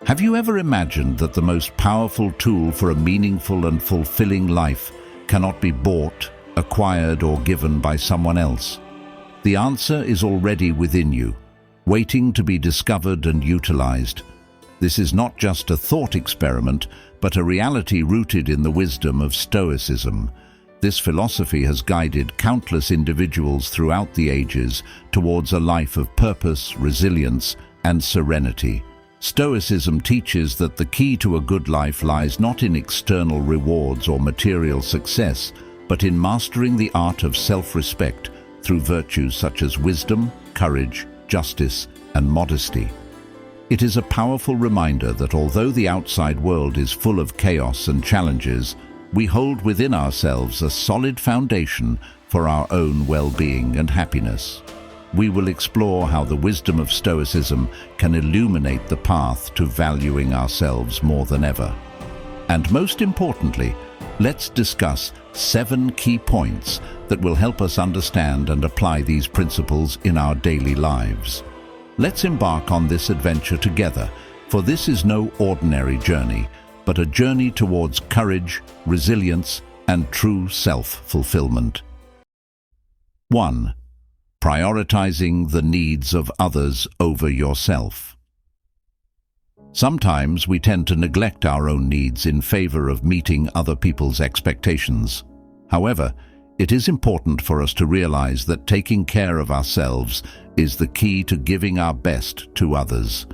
Have you ever imagined that the most powerful tool for a meaningful and fulfilling life cannot be bought, acquired, or given by someone else? The answer is already within you, waiting to be discovered and utilized. This is not just a thought experiment, but a reality rooted in the wisdom of Stoicism. This philosophy has guided countless individuals throughout the ages towards a life of purpose, resilience, and serenity. Stoicism teaches that the key to a good life lies not in external rewards or material success, but in mastering the art of self-respect through virtues such as wisdom, courage, justice, and modesty. It is a powerful reminder that although the outside world is full of chaos and challenges, we hold within ourselves a solid foundation for our own well-being and happiness. We will explore how the wisdom of Stoicism can illuminate the path to valuing ourselves more than ever. And most importantly, let's discuss 7 key points that will help us understand and apply these principles in our daily lives. Let's embark on this adventure together, for this is no ordinary journey, but a journey towards courage, resilience, and true self-fulfillment. 1. Prioritizing the needs of others over yourself. Sometimes we tend to neglect our own needs in favor of meeting other people's expectations. However, it is important for us to realize that taking care of ourselves is the key to giving our best to others.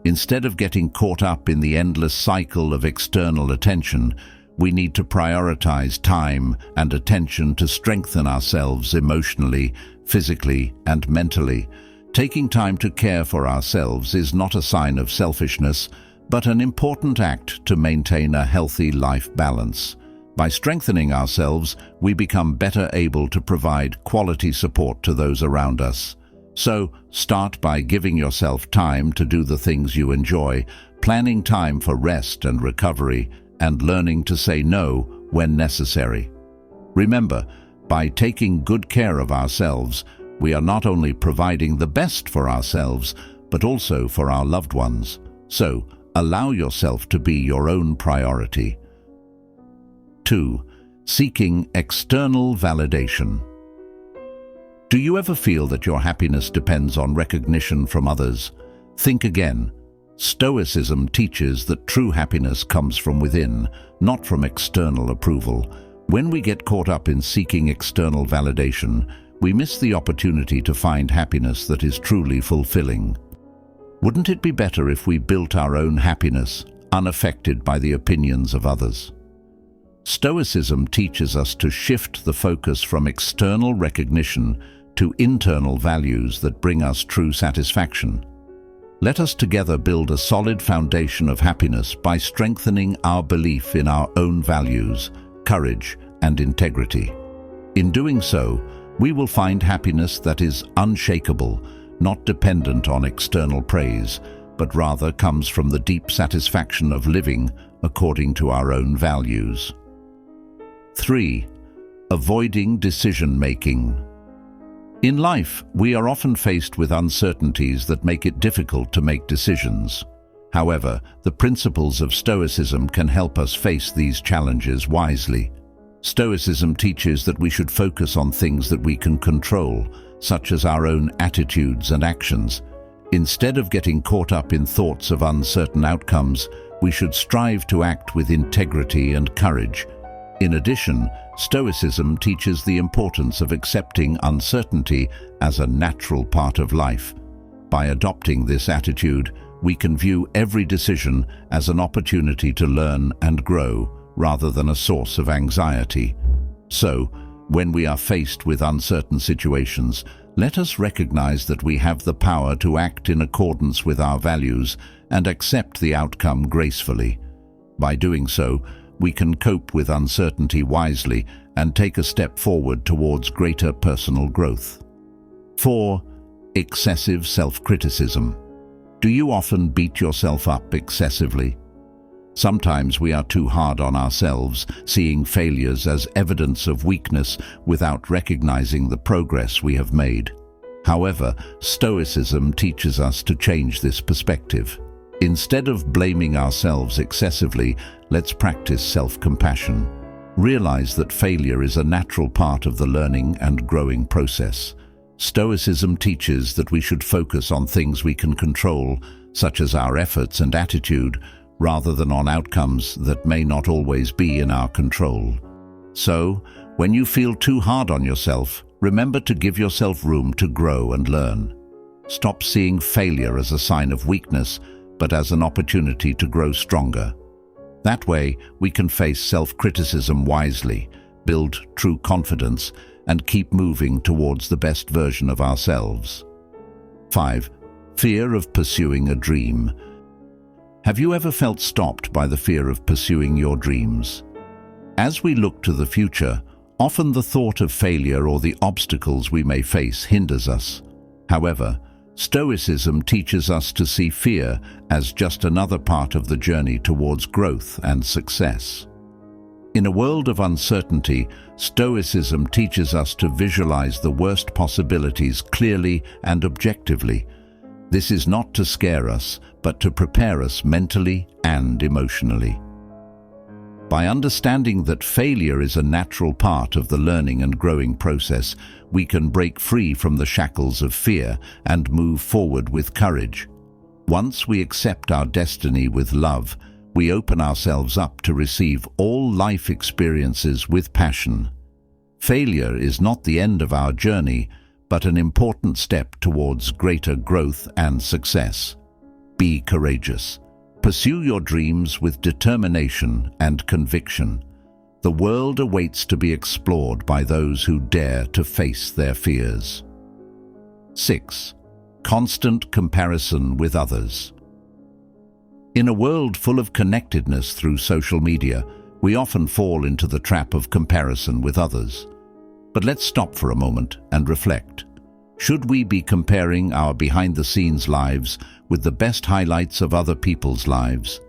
Instead of getting caught up in the endless cycle of external attention, we need to prioritize time and attention to strengthen ourselves emotionally, physically, and mentally. Taking time to care for ourselves is not a sign of selfishness, but an important act to maintain a healthy life balance. By strengthening ourselves, we become better able to provide quality support to those around us. So, start by giving yourself time to do the things you enjoy, planning time for rest and recovery, and learning to say no when necessary. Remember, by taking good care of ourselves, we are not only providing the best for ourselves, but also for our loved ones. So, allow yourself to be your own priority. 2. Seeking external validation. Do you ever feel that your happiness depends on recognition from others? Think again. Stoicism teaches that true happiness comes from within, not from external approval. When we get caught up in seeking external validation, we miss the opportunity to find happiness that is truly fulfilling. Wouldn't it be better if we built our own happiness, unaffected by the opinions of others? Stoicism teaches us to shift the focus from external recognition to internal values that bring us true satisfaction. Let us together build a solid foundation of happiness by strengthening our belief in our own values, courage, and integrity. In doing so, we will find happiness that is unshakable, not dependent on external praise, but rather comes from the deep satisfaction of living according to our own values. 3. Avoiding decision-making. In life, we are often faced with uncertainties that make it difficult to make decisions. However, the principles of Stoicism can help us face these challenges wisely. Stoicism teaches that we should focus on things that we can control, such as our own attitudes and actions. Instead of getting caught up in thoughts of uncertain outcomes, we should strive to act with integrity and courage. In addition, Stoicism teaches the importance of accepting uncertainty as a natural part of life. By adopting this attitude, we can view every decision as an opportunity to learn and grow, rather than a source of anxiety. So, when we are faced with uncertain situations, let us recognize that we have the power to act in accordance with our values and accept the outcome gracefully. By doing so, we can cope with uncertainty wisely and take a step forward towards greater personal growth. 4. Excessive self-criticism. Do you often beat yourself up excessively? Sometimes we are too hard on ourselves, seeing failures as evidence of weakness without recognizing the progress we have made. However, Stoicism teaches us to change this perspective. Instead of blaming ourselves excessively, let's practice self-compassion. Realize that failure is a natural part of the learning and growing process. Stoicism teaches that we should focus on things we can control, such as our efforts and attitude, rather than on outcomes that may not always be in our control. So, when you feel too hard on yourself, remember to give yourself room to grow and learn. Stop seeing failure as a sign of weakness, but as an opportunity to grow stronger. That way, we can face self-criticism wisely, build true confidence, and keep moving towards the best version of ourselves. 5. Fear of pursuing a dream. Have you ever felt stopped by the fear of pursuing your dreams? As we look to the future, often the thought of failure or the obstacles we may face hinders us. However, Stoicism teaches us to see fear as just another part of the journey towards growth and success. In a world of uncertainty, Stoicism teaches us to visualize the worst possibilities clearly and objectively. This is not to scare us, but to prepare us mentally and emotionally. By understanding that failure is a natural part of the learning and growing process, we can break free from the shackles of fear and move forward with courage. Once we accept our destiny with love, we open ourselves up to receive all life experiences with passion. Failure is not the end of our journey, but an important step towards greater growth and success. Be courageous. Pursue your dreams with determination and conviction. The world awaits to be explored by those who dare to face their fears. 6. Constant comparison with others. In a world full of connectedness through social media, we often fall into the trap of comparison with others. But let's stop for a moment and reflect. Should we be comparing our behind-the-scenes lives with the best highlights of other people's lives?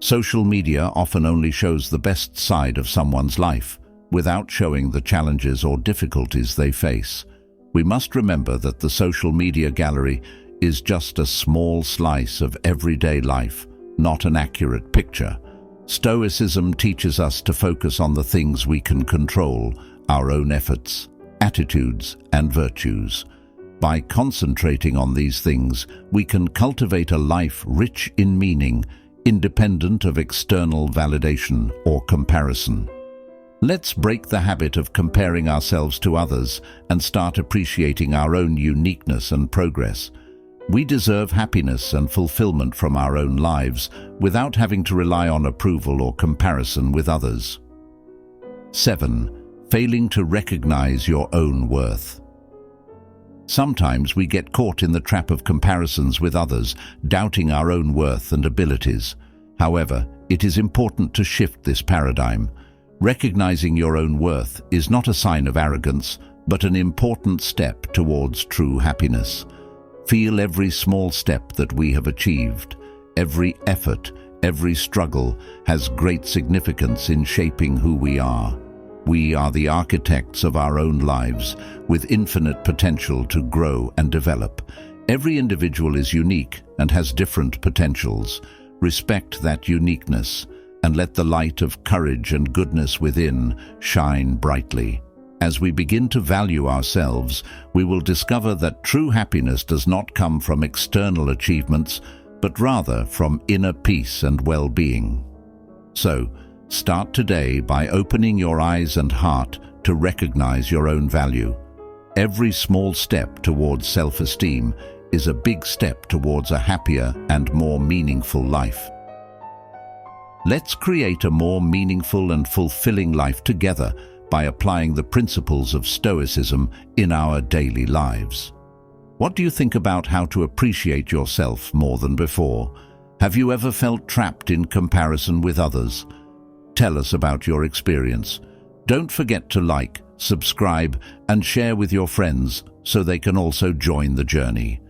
Social media often only shows the best side of someone's life, without showing the challenges or difficulties they face. We must remember that the social media gallery is just a small slice of everyday life, not an accurate picture. Stoicism teaches us to focus on the things we can control, our own efforts, attitudes, and virtues. By concentrating on these things, we can cultivate a life rich in meaning, independent of external validation or comparison. Let's break the habit of comparing ourselves to others and start appreciating our own uniqueness and progress. We deserve happiness and fulfillment from our own lives without having to rely on approval or comparison with others. 7. Failing to recognize your own worth. Sometimes we get caught in the trap of comparisons with others, doubting our own worth and abilities. However, it is important to shift this paradigm. Recognizing your own worth is not a sign of arrogance, but an important step towards true happiness. Feel every small step that we have achieved. Every effort, every struggle has great significance in shaping who we are. We are the architects of our own lives, with infinite potential to grow and develop. Every individual is unique and has different potentials. Respect that uniqueness, and let the light of courage and goodness within shine brightly. As we begin to value ourselves, we will discover that true happiness does not come from external achievements, but rather from inner peace and well-being. So, start today by opening your eyes and heart to recognize your own value. Every small step towards self-esteem is a big step towards a happier and more meaningful life. Let's create a more meaningful and fulfilling life together by applying the principles of Stoicism in our daily lives. What do you think about how to appreciate yourself more than before? Have you ever felt trapped in comparison with others? Tell us about your experience. Don't forget to like, subscribe, and share with your friends so they can also join the journey.